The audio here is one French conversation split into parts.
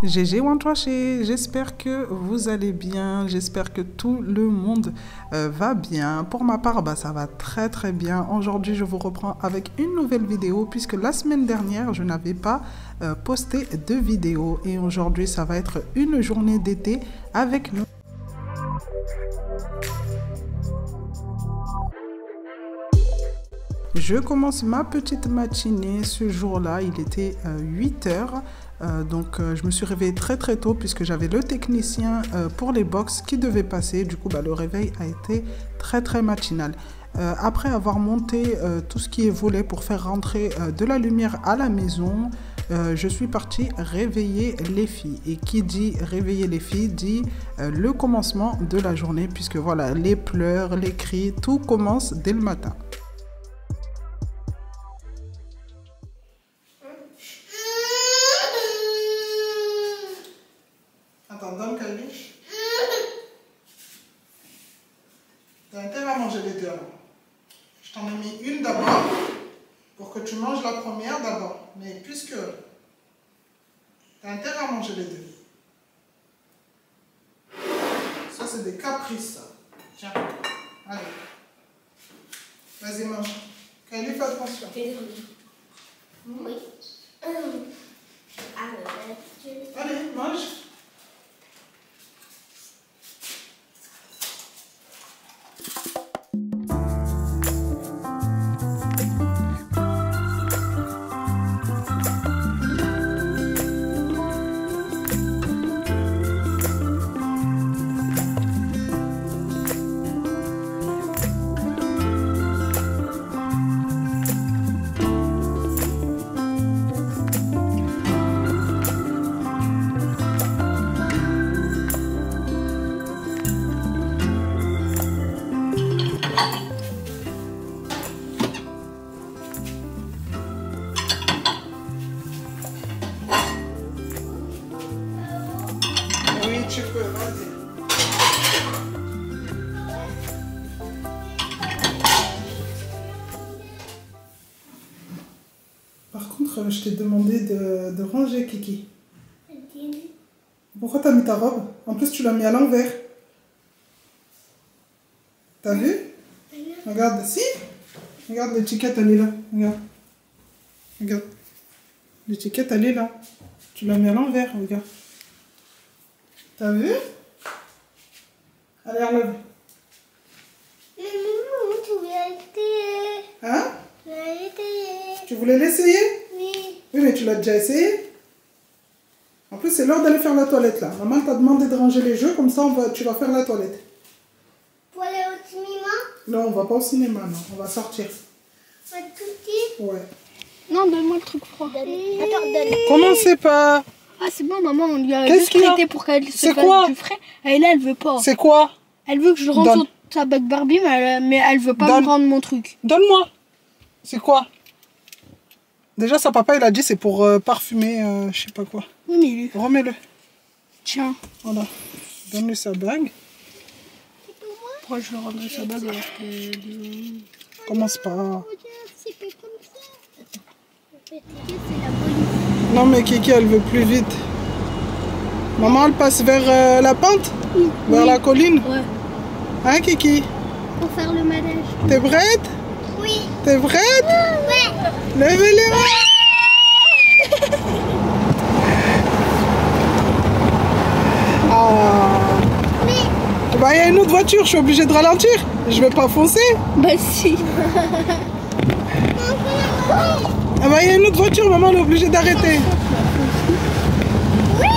GG Wantoaché, j'espère que vous allez bien, j'espère que tout le monde va bien. Pour ma part, ça va très très bien. Aujourd'hui, je vous reprends avec une nouvelle vidéo puisque la semaine dernière, je n'avais pas posté de vidéo. Et aujourd'hui, ça va être une journée d'été avec nous. Je commence ma petite matinée ce jour-là, il était 8 heures. Donc je me suis réveillée très très tôt puisque j'avais le technicien pour les box qui devait passer. Du coup le réveil a été très très matinal. Après avoir monté tout ce qui est volet pour faire rentrer de la lumière à la maison, je suis partie réveiller les filles. Et qui dit réveiller les filles dit le commencement de la journée, puisque voilà, les pleurs, les cris, tout commence dès le matin. Donne Kylie. T'as intérêt à manger les deux alors. Je t'en ai mis une d'abord pour que tu manges la première d'abord. Mais puisque t'as intérêt à manger les deux. Ça c'est des caprices ça. Tiens, allez. Vas-y mange. Kylie, fais attention. Oui. Allez, mange. Oui, tu peux, vas-y. Par contre, je t'ai demandé de ranger, Kiki. Pourquoi t'as mis ta robe? En plus, tu l'as mis à l'envers. T'as vu? Regarde, si? Regarde, l'étiquette, elle est là. Regarde. Regarde. L'étiquette, elle est là. Tu l'as mis à l'envers, regarde. T'as vu? Allez, enlève. Hein? Tu voulais l'essayer? Oui. Oui, mais tu l'as déjà essayé. En plus, c'est l'heure d'aller faire la toilette, là. Maman t'a demandé de ranger les jeux, comme ça, tu vas faire la toilette. Pour aller au cinéma? Non, on va pas au cinéma, non. On va sortir. Pas de cookies? Ouais. Non, donne-moi le truc froid. Attends, donne. Comment c'est pas? Ah, c'est bon, maman, on lui a Qu'est-ce juste qu'il y a? prêté pour qu'elle se C'est fasse quoi? du frais. Et là, elle veut pas. C'est quoi? Elle veut que je rentre Donne. sur sa bague Barbie, mais elle veut pas Donne. me rendre mon truc. Donne-moi. C'est quoi? Déjà, sa papa, il a dit c'est pour parfumer, je sais pas quoi. Oui, mais lui. Remets-le. Tiens. Voilà. Donne-lui sa bague. Pourquoi je lui rendrai sa bague alors que... Commence pas. C'est pas comme ça. C'est la police. Non, mais Kiki, elle veut plus vite. Maman, elle passe vers la pente? Oui. Vers la colline? Ouais. Hein, Kiki? Pour faire le manège. T'es prête? Oui. T'es prête? Ouais. Levez les mains! Ah. Bah, il y a une autre voiture, je suis obligée de ralentir. Je vais pas foncer. Bah si. Ah bah, il y a une autre voiture, maman, elle est obligée d'arrêter. Ouais.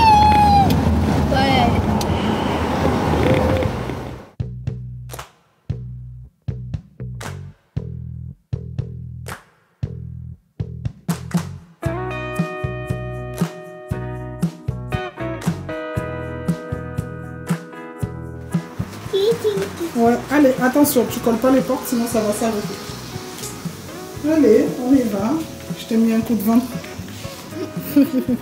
Ouais, allez, attention, tu colles pas les portes, sinon ça va s'arrêter. Allez, on y va. Je t'ai mis un coup de vent. On dirait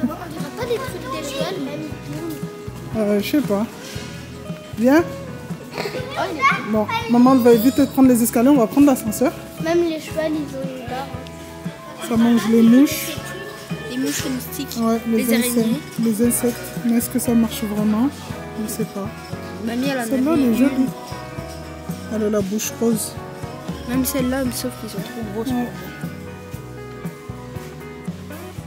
pas des trucs des jeunes, même. Je sais pas. Viens. Bon, maman elle va éviter de prendre les escaliers, on va prendre l'ascenseur. Même les chevals, ils ont une barre. Ça mange les mouches. Les mouches, mouches, les moustiques, Ouais, les araignées. Les insectes. Mais est-ce que ça marche vraiment? Je ne sais pas. Mamie, elle en Celle-là, avait elle est une. jolie. Elle a la bouche rose. Même celle-là, sauf qu'ils sont trop grosses. Ouais.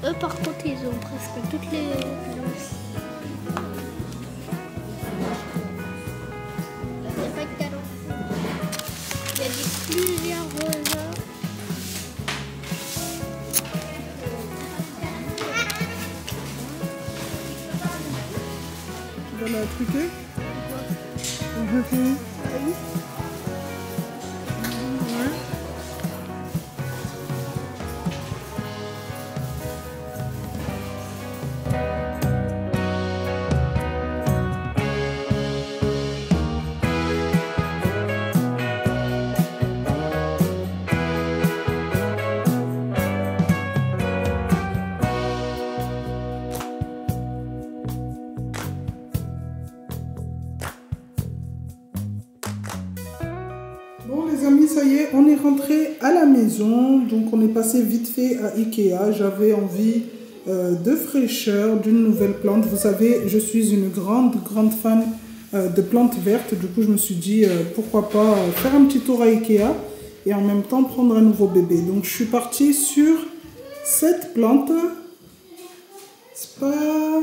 Eux, par contre, ils ont presque toutes les... Il n'y a pas de talons. Il y a plusieurs roses. Tu vas la truquer? Ok. Bon les amis, ça y est, on est rentré à la maison. Donc on est passé vite fait à Ikea. J'avais envie de fraîcheur, d'une nouvelle plante. Vous savez, je suis une grande fan de plantes vertes. Du coup, je me suis dit, pourquoi pas faire un petit tour à Ikea et en même temps prendre un nouveau bébé. Donc je suis partie sur cette plante Spatifilum.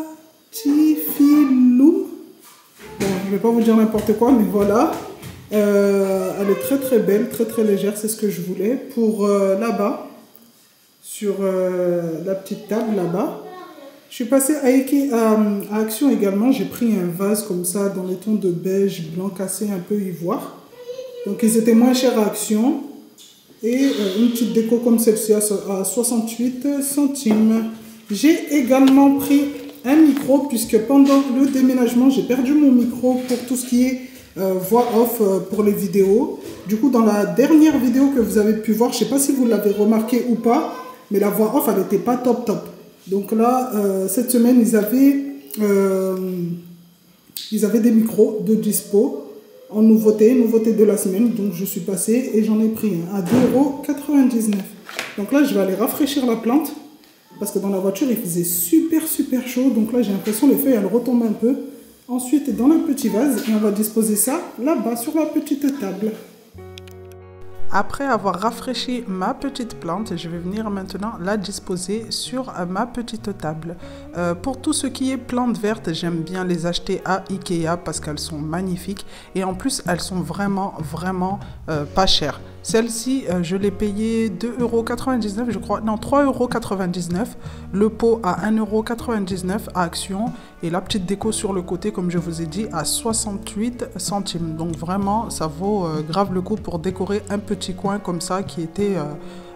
Bon, je ne vais pas vous dire n'importe quoi, mais voilà. Elle est très belle, très légère, c'est ce que je voulais. Pour là-bas, sur la petite table là-bas. Je suis passée à Action également. J'ai pris un vase comme ça dans les tons de beige, blanc cassé, un peu ivoire. Donc ils étaient moins chers à Action. Et une petite déco comme celle-ci à 68 centimes. J'ai également pris un micro puisque pendant le déménagement, j'ai perdu mon micro pour tout ce qui est voix off pour les vidéos. Du coup, dans la dernière vidéo que vous avez pu voir, je ne sais pas si vous l'avez remarqué ou pas, mais la voix off, elle n'était pas top. Donc là, cette semaine, ils avaient des micros de dispo en nouveauté de la semaine. Donc je suis passée et j'en ai pris un à 2,99 €. Donc là, je vais aller rafraîchir la plante parce que dans la voiture, il faisait super chaud. Donc là, j'ai l'impression que les feuilles, elles retombent un peu. Ensuite, dans le petit vase, et on va disposer ça là-bas sur la petite table. Après avoir rafraîchi ma petite plante, je vais venir maintenant la disposer sur ma petite table. Pour tout ce qui est plantes vertes, j'aime bien les acheter à Ikea parce qu'elles sont magnifiques et en plus elles sont vraiment pas chères. Celle-ci, je l'ai payée 2,99 € je crois, non 3,99 €. Le pot à 1,99 € à Action et la petite déco sur le côté, comme je vous ai dit, à 68 centimes. Donc vraiment, ça vaut grave le coup pour décorer un petit coin comme ça qui était,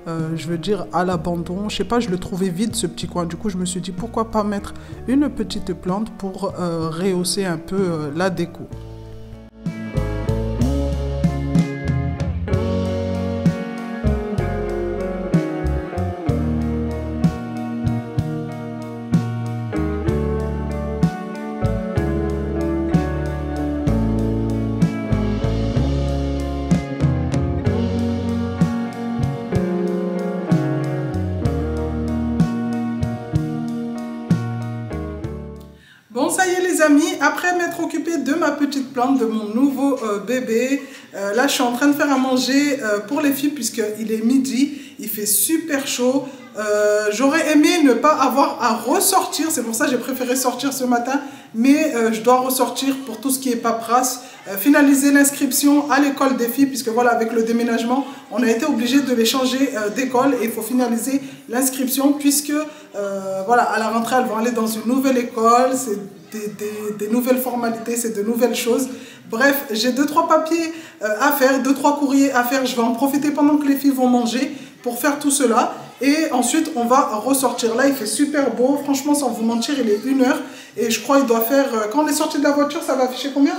je veux dire, à l'abandon. Je sais pas, je le trouvais vide ce petit coin. Du coup, je me suis dit pourquoi pas mettre une petite plante pour rehausser un peu la déco. Bon, ça y est les amis, après m'être occupée de ma petite plante, de mon nouveau bébé, là je suis en train de faire à manger pour les filles puisqu'il est midi, il fait super chaud. J'aurais aimé ne pas avoir à ressortir, c'est pour ça que j'ai préféré sortir ce matin, mais je dois ressortir pour tout ce qui est paperasse, finaliser l'inscription à l'école des filles, puisque voilà, avec le déménagement, on a été obligé de les changer d'école et il faut finaliser l'inscription puisque voilà, à la rentrée, elles vont aller dans une nouvelle école, c'est des nouvelles formalités, c'est de nouvelles choses. Bref, j'ai 2-3 papiers à faire, 2-3 courriers à faire. Je vais en profiter pendant que les filles vont manger pour faire tout cela. Et ensuite, on va ressortir. Là, il fait super beau. Franchement, sans vous mentir, il est 1 h. Et je crois qu'il doit faire... Quand on est sorti de la voiture, ça va afficher combien?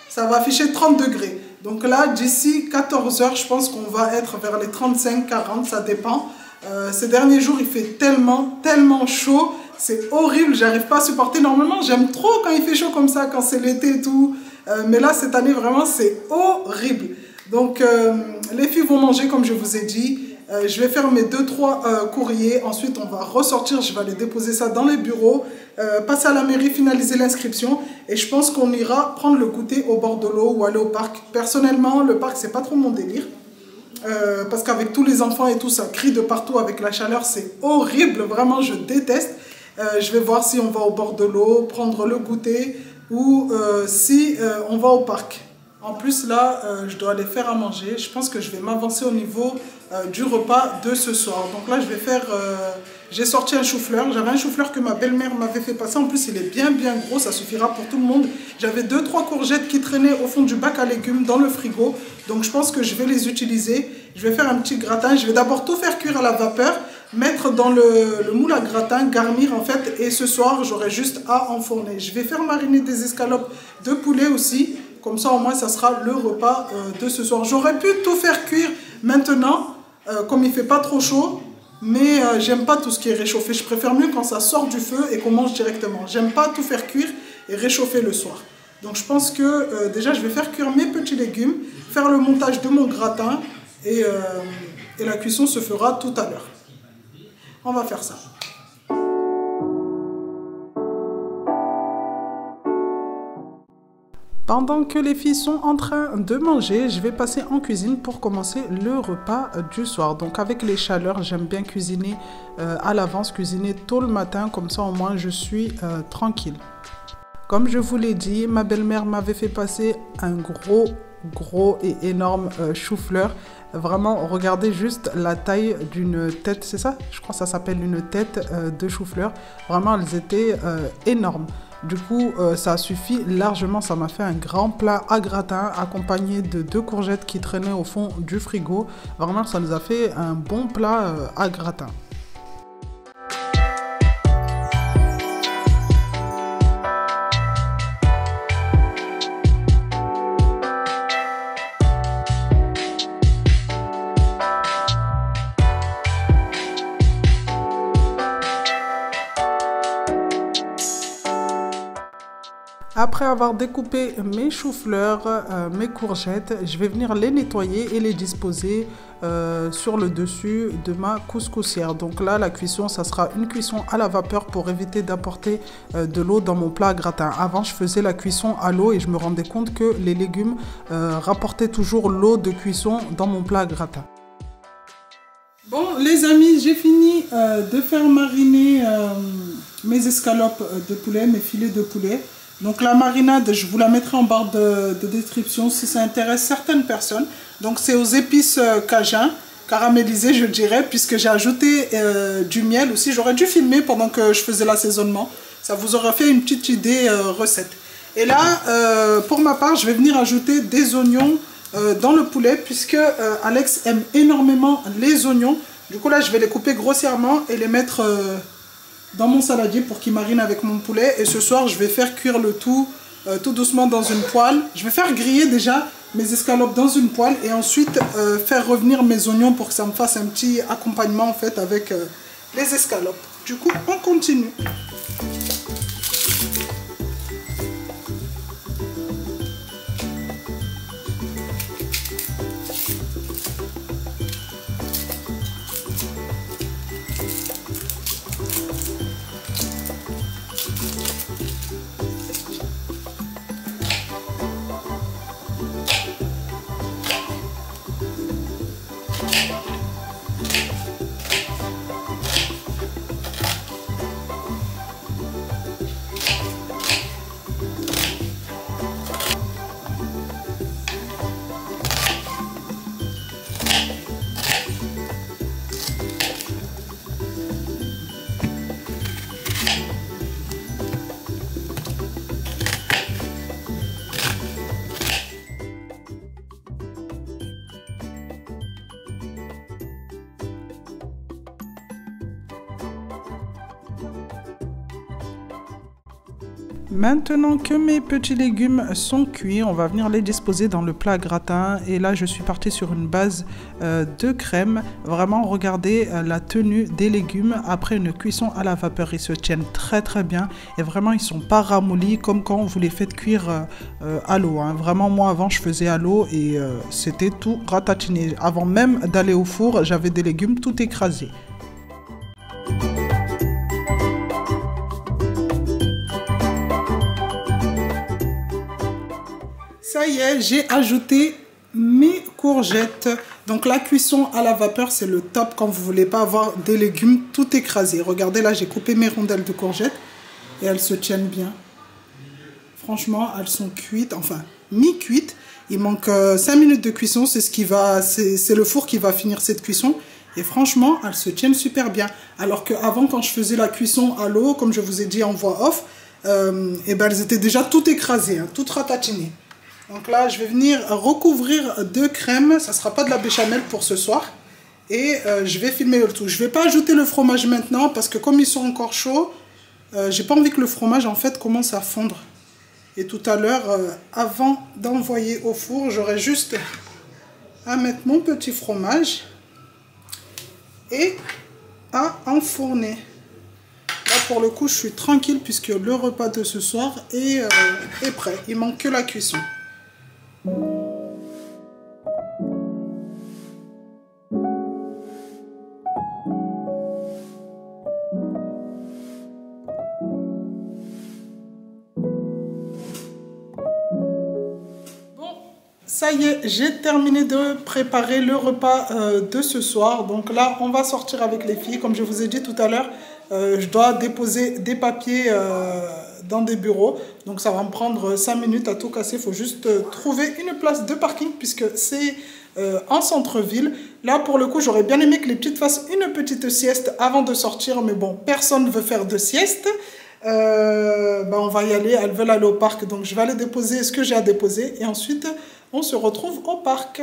Ça va afficher 30 degrés. Donc là, d'ici 14 h, je pense qu'on va être vers les 35-40, ça dépend. Ces derniers jours, il fait tellement chaud. C'est horrible, j'arrive pas à supporter. Normalement, j'aime trop quand il fait chaud comme ça, quand c'est l'été et tout. Mais là, cette année, vraiment, c'est horrible. Donc, les filles vont manger, comme je vous ai dit. Je vais faire mes 2-3 courriers. Ensuite, on va ressortir. Je vais aller déposer ça dans les bureaux. Passer à la mairie, finaliser l'inscription. Et je pense qu'on ira prendre le goûter au bord de l'eau ou aller au parc. Personnellement, le parc, c'est pas trop mon délire. Parce qu'avec tous les enfants et tout, ça crie de partout avec la chaleur. C'est horrible. Vraiment, je déteste. Je vais voir si on va au bord de l'eau, prendre le goûter ou si on va au parc. En plus, là, je dois aller faire à manger. Je pense que je vais m'avancer au niveau du repas de ce soir. Donc là, je vais faire... j'ai sorti un chou-fleur. J'avais un chou-fleur que ma belle-mère m'avait fait passer. En plus, il est bien gros. Ça suffira pour tout le monde. J'avais 2-3 courgettes qui traînaient au fond du bac à légumes dans le frigo. Donc, je pense que je vais les utiliser. Je vais faire un petit gratin. Je vais d'abord tout faire cuire à la vapeur, mettre dans le moule à gratin, garnir en fait. Et ce soir, j'aurai juste à enfourner. Je vais faire mariner des escalopes de poulet aussi. Comme ça, au moins, ça sera le repas de ce soir. J'aurais pu tout faire cuire maintenant, comme il ne fait pas trop chaud. Mais j'aime pas tout ce qui est réchauffé. Je préfère mieux quand ça sort du feu et qu'on mange directement. J'aime pas tout faire cuire et réchauffer le soir. Donc je pense que déjà, je vais faire cuire mes petits légumes, faire le montage de mon gratin et la cuisson se fera tout à l'heure. On va faire ça. Pendant que les filles sont en train de manger, je vais passer en cuisine pour commencer le repas du soir. Donc avec les chaleurs, j'aime bien cuisiner à l'avance, cuisiner tôt le matin, comme ça au moins je suis tranquille. Comme je vous l'ai dit, ma belle-mère m'avait fait passer un gros et énorme chou-fleur. Vraiment, regardez juste la taille d'une tête, c'est ça? Je crois que ça s'appelle une tête de chou-fleur. Vraiment, elles étaient énormes. Du coup, ça suffit largement. Ça m'a fait un grand plat à gratin accompagné de 2 courgettes qui traînaient au fond du frigo. Vraiment, ça nous a fait un bon plat à gratin. Après avoir découpé mes choux-fleurs, mes courgettes, je vais venir les nettoyer et les disposer sur le dessus de ma couscoussière. Donc là, la cuisson, ça sera une cuisson à la vapeur pour éviter d'apporter de l'eau dans mon plat à gratin. Avant, je faisais la cuisson à l'eau et je me rendais compte que les légumes rapportaient toujours l'eau de cuisson dans mon plat à gratin. Bon, les amis, j'ai fini de faire mariner mes escalopes de poulet, mes filets de poulet. Donc la marinade, je vous la mettrai en barre de description si ça intéresse certaines personnes. Donc c'est aux épices cajun, caramélisées je dirais, puisque j'ai ajouté du miel aussi. J'aurais dû filmer pendant que je faisais l'assaisonnement. Ça vous aura fait une petite idée recette. Et là, pour ma part, je vais venir ajouter des oignons dans le poulet, puisque Alex aime énormément les oignons. Du coup là, je vais les couper grossièrement et les mettre... dans mon saladier pour qu'il marine avec mon poulet. Et ce soir, je vais faire cuire le tout doucement dans une poêle. Je vais faire griller déjà mes escalopes dans une poêle et ensuite faire revenir mes oignons pour que ça me fasse un petit accompagnement en fait avec les escalopes. Du coup, on continue. Maintenant que mes petits légumes sont cuits, on va venir les disposer dans le plat gratin. Et là, je suis partie sur une base de crème. Vraiment, regardez la tenue des légumes après une cuisson à la vapeur. Ils se tiennent très très bien. Et vraiment, ils sont pas ramollis comme quand vous les faites cuire à l'eau. Hein. Vraiment, moi, avant, je faisais à l'eau et c'était tout ratatiné. Avant même d'aller au four, j'avais des légumes tout écrasés. Ça y est, j'ai ajouté mes courgettes. Donc la cuisson à la vapeur, c'est le top quand vous ne voulez pas avoir des légumes tout écrasés. Regardez là, j'ai coupé mes rondelles de courgettes et elles se tiennent bien. Franchement, elles sont cuites, enfin mi-cuites. Il manque 5 minutes de cuisson, c'est le four qui va finir cette cuisson. Et franchement, elles se tiennent super bien. Alors qu'avant, quand je faisais la cuisson à l'eau, comme je vous ai dit en voix off, et ben, elles étaient déjà toutes écrasées, hein, toutes ratatinées. Donc là, je vais venir recouvrir de crème. Ça ne sera pas de la béchamel pour ce soir. Et je vais filmer le tout. Je ne vais pas ajouter le fromage maintenant parce que comme ils sont encore chauds, j'ai pas envie que le fromage en fait commence à fondre. Et tout à l'heure, avant d'envoyer au four, j'aurai juste à mettre mon petit fromage et à enfourner. Là, pour le coup, je suis tranquille puisque le repas de ce soir est prêt. Il manque que la cuisson. Ça y est, j'ai terminé de préparer le repas de ce soir. Donc là, on va sortir avec les filles. Comme je vous ai dit tout à l'heure, je dois déposer des papiers dans des bureaux. Donc ça va me prendre 5 minutes à tout casser. Il faut juste trouver une place de parking puisque c'est en centre-ville. Là, pour le coup, j'aurais bien aimé que les petites fassent une petite sieste avant de sortir. Mais bon, personne ne veut faire de sieste. On va y aller. Elles veulent aller au parc. Donc je vais aller déposer ce que j'ai à déposer. Et ensuite, on se retrouve au parc.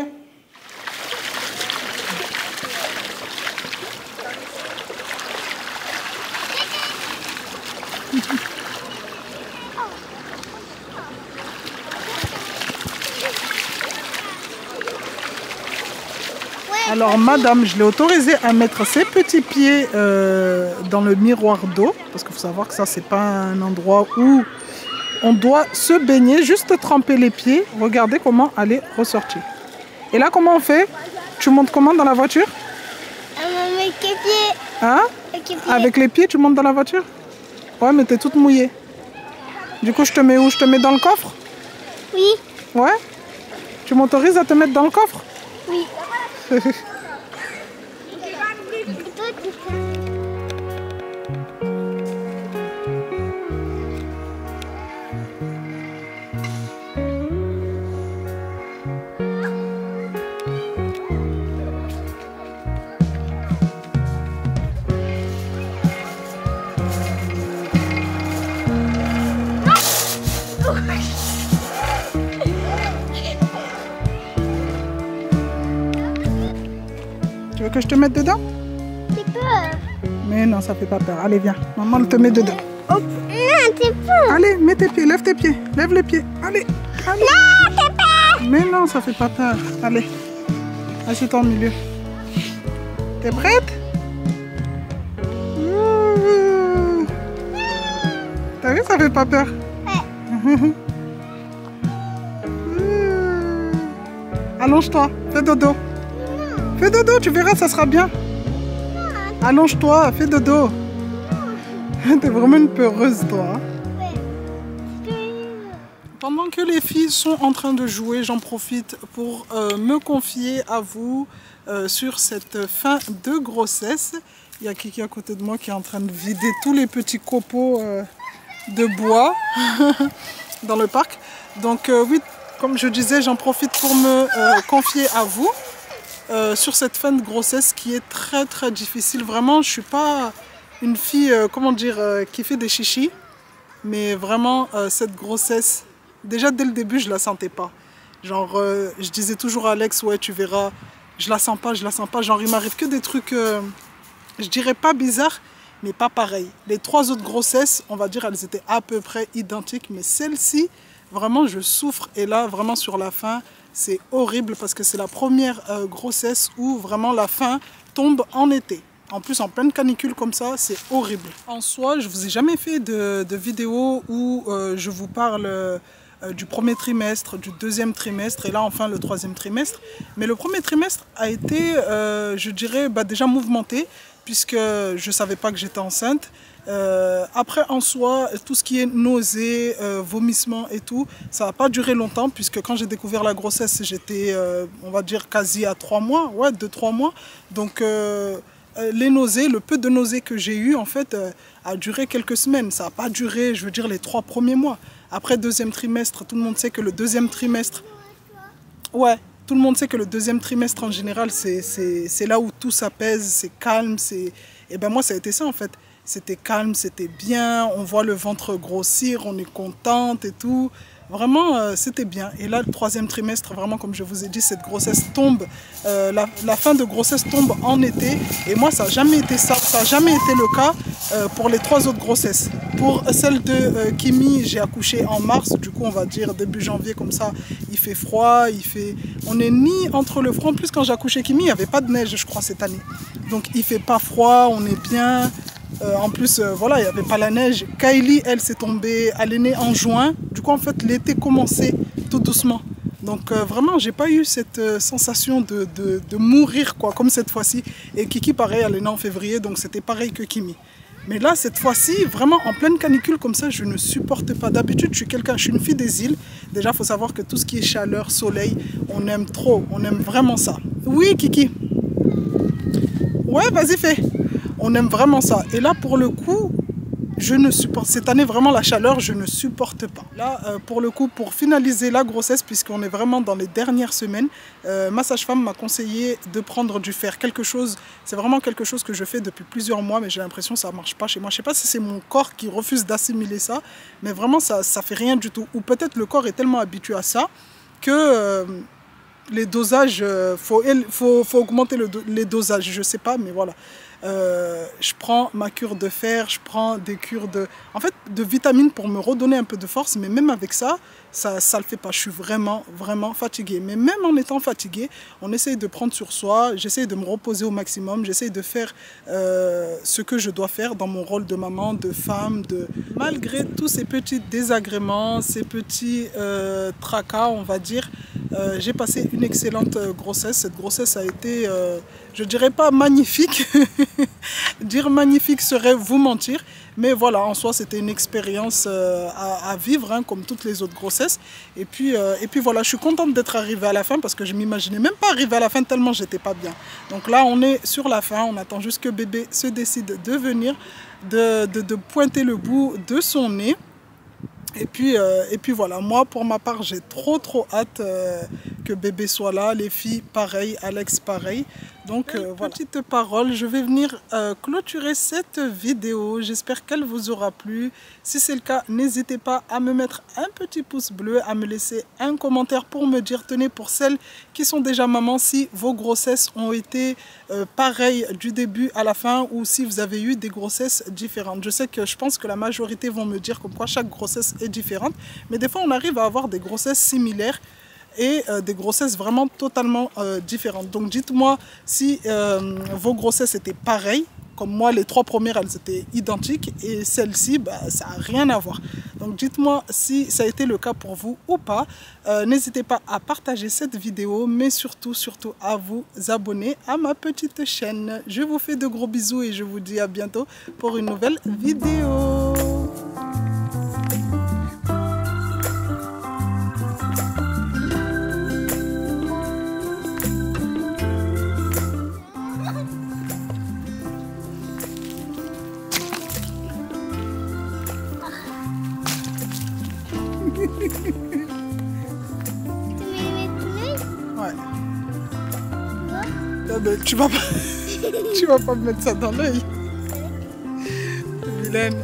Alors madame, je l'ai autorisée à mettre ses petits pieds dans le miroir d'eau. Parce qu'il faut savoir que ça, c'est pas un endroit où on doit se baigner, juste tremper les pieds. Regardez comment elle est ressortie. Et là, comment on fait? Tu montes comment dans la voiture? Avec les pieds. Hein? Avec les pieds, tu montes dans la voiture? Ouais, mais t'es toute mouillée. Du coup, je te mets où? Je te mets dans le coffre? Oui. Ouais? Tu m'autorises à te mettre dans le coffre? Oui. Tu veux que je te mette dedans? J'ai peur. Mais non, ça fait pas peur. Allez, viens. Maman te met dedans. Oh, non, t'es peur. Allez, mets tes pieds, lève tes pieds. Lève les pieds. Allez. Allez. Non, t'es peur. Mais non, ça fait pas peur. Allez. Assieds-toi au milieu. T'es prête? T'as vu, ça fait pas peur? Ouais. Allonge-toi, fais dodo. Fais dodo, tu verras, ça sera bien. Allonge-toi, fais dodo. T'es vraiment une peureuse, toi. Pendant que les filles sont en train de jouer, j'en profite pour me confier à vous sur cette fin de grossesse. Il y a Kiki à côté de moi qui est en train de vider tous les petits copeaux de bois dans le parc. Donc oui, comme je disais, j'en profite pour me confier à vous sur cette fin de grossesse qui est très très difficile. Vraiment, je ne suis pas une fille, comment dire, qui fait des chichis. Mais vraiment, cette grossesse, déjà dès le début, je ne la sentais pas. Genre, je disais toujours à Alex, ouais, tu verras, je la sens pas, je la sens pas. Genre, il m'arrive que des trucs, je dirais pas bizarres, mais pas pareil. Les 3 autres grossesses, on va dire, elles étaient à peu près identiques, mais celle-ci, vraiment, je souffre. Et là, vraiment, sur la fin, c'est horrible parce que c'est la première grossesse où vraiment la fin tombe en été. En plus, en pleine canicule comme ça, c'est horrible. En soi, je vous ai jamais fait de vidéo où je vous parle du premier trimestre, du deuxième trimestre et là, enfin, le troisième trimestre. Mais le premier trimestre a été, je dirais, déjà mouvementé puisque je ne savais pas que j'étais enceinte. Après, en soi, tout ce qui est nausées, vomissements et tout, ça n'a pas duré longtemps puisque quand j'ai découvert la grossesse, j'étais, on va dire, quasi à 3 mois, ouais, 2-3 mois. Donc, les nausées, le peu de nausées que j'ai eu, en fait, a duré quelques semaines. Ça n'a pas duré, je veux dire, les 3 premiers mois. Après, deuxième trimestre, tout le monde sait que le deuxième trimestre... Ouais, tout le monde sait que le deuxième trimestre, en général, c'est là où tout s'apaise, c'est calme. Et ben moi, ça a été ça, en fait. C'était calme, c'était bien, on voit le ventre grossir, on est contente et tout. Vraiment, c'était bien. Et là, le troisième trimestre, vraiment, comme je vous ai dit, cette grossesse tombe, la fin de grossesse tombe en été. Et moi, ça n'a jamais été ça. Ça n'a jamais été le cas pour les 3 autres grossesses. Pour celle de Kimi, j'ai accouché en mars. Du coup, on va dire début janvier, comme ça, il fait froid. On n'est ni entre le froid. En plus, quand j'ai accouché Kimi, il n'y avait pas de neige, je crois, cette année. Donc, il ne fait pas froid, on est bien. En plus, voilà, il n'y avait pas la neige. Kylie, elle, s'est tombée, elle est née en juin. Du coup, en fait, l'été commençait tout doucement. Donc, vraiment, j'ai pas eu cette sensation de mourir, quoi, comme cette fois-ci. Et Kiki, pareil, elle est née en février, donc c'était pareil que Kimi. Mais là, cette fois-ci, vraiment, en pleine canicule comme ça, je ne supporte pas. D'habitude, je suis une fille des îles. Déjà, il faut savoir que tout ce qui est chaleur, soleil, on aime trop. On aime vraiment ça. Oui, Kiki. Ouais, vas-y, fais. On aime vraiment ça. Et là, pour le coup, je ne supporte... Cette année, vraiment, la chaleur, je ne supporte pas. Là, pour le coup, pour finaliser la grossesse, puisqu'on est vraiment dans les dernières semaines, ma sage-femme m'a conseillé de prendre du fer. C'est vraiment quelque chose que je fais depuis plusieurs mois, mais j'ai l'impression que ça ne marche pas chez moi. Je ne sais pas si c'est mon corps qui refuse d'assimiler ça, mais vraiment, ça ne fait rien du tout. Ou peut-être le corps est tellement habitué à ça que... les dosages, faut augmenter les dosages, je ne sais pas, mais voilà. Je prends ma cure de fer, je prends des cures de vitamines pour me redonner un peu de force, mais même avec ça, ça ne le fait pas. Je suis vraiment, vraiment fatiguée. Mais même en étant fatiguée, on essaye de prendre sur soi, j'essaye de me reposer au maximum, j'essaye de faire ce que je dois faire dans mon rôle de maman, de femme, malgré tous ces petits désagréments, ces petits tracas, on va dire. J'ai passé une excellente grossesse. Cette grossesse a été, je dirais pas magnifique. Dire magnifique serait vous mentir. Mais voilà, en soi, c'était une expérience à vivre, hein, comme toutes les autres grossesses. Et puis voilà, je suis contente d'être arrivée à la fin parce que je ne m'imaginais même pas arriver à la fin tellement j'étais pas bien. Donc là, on est sur la fin. On attend juste que bébé se décide de venir, de pointer le bout de son nez. Et puis voilà, moi pour ma part j'ai trop hâte que bébé soit là, les filles pareil, Alex pareil. Donc voilà. Petite parole, je vais venir clôturer cette vidéo, j'espère qu'elle vous aura plu. Si c'est le cas, n'hésitez pas à me mettre un petit pouce bleu, à me laisser un commentaire pour me dire, tenez, pour celles qui sont déjà mamans, si vos grossesses ont été pareilles du début à la fin ou si vous avez eu des grossesses différentes. Je pense que la majorité vont me dire comme quoi chaque grossesse est différente, mais des fois on arrive à avoir des grossesses similaires et des grossesses vraiment totalement différentes. Donc dites-moi si vos grossesses étaient pareilles. Comme moi, les 3 premières, elles étaient identiques et celle-ci, ça n'a rien à voir. Donc dites-moi si ça a été le cas pour vous ou pas. N'hésitez pas à partager cette vidéo, mais surtout à vous abonner à ma petite chaîne. Je vous fais de gros bisous et je vous dis à bientôt pour une nouvelle vidéo. Ouais. Ah ben, tu vas pas me mettre ça dans l'œil. Vilaine.